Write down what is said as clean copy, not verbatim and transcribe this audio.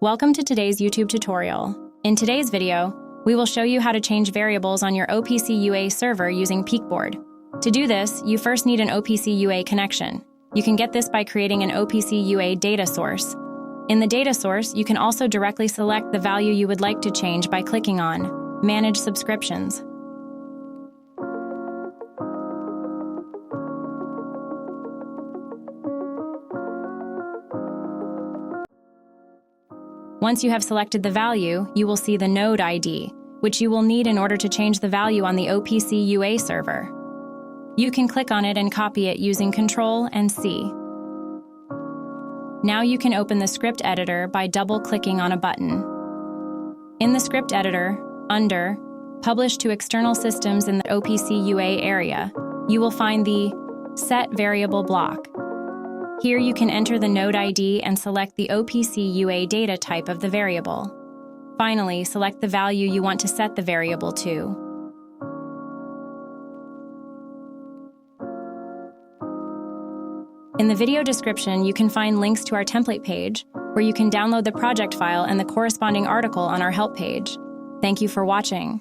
Welcome to today's YouTube tutorial. In today's video, we will show you how to change variables on your OPC UA server using Peakboard. To do this, you first need an OPC UA connection. You can get this by creating an OPC UA data source. In the data source, you can also directly select the value you would like to change by clicking on Manage Subscriptions. Once you have selected the value, you will see the node ID, which you will need in order to change the value on the OPC UA server. You can click on it and copy it using Ctrl and C. Now you can open the script editor by double-clicking on a button. In the script editor, under Publish to External Systems in the OPC UA area, you will find the Set Variable block. Here you can enter the node ID and select the OPC UA data type of the variable. Finally, select the value you want to set the variable to. In the video description, you can find links to our template page, where you can download the project file and the corresponding article on our help page. Thank you for watching.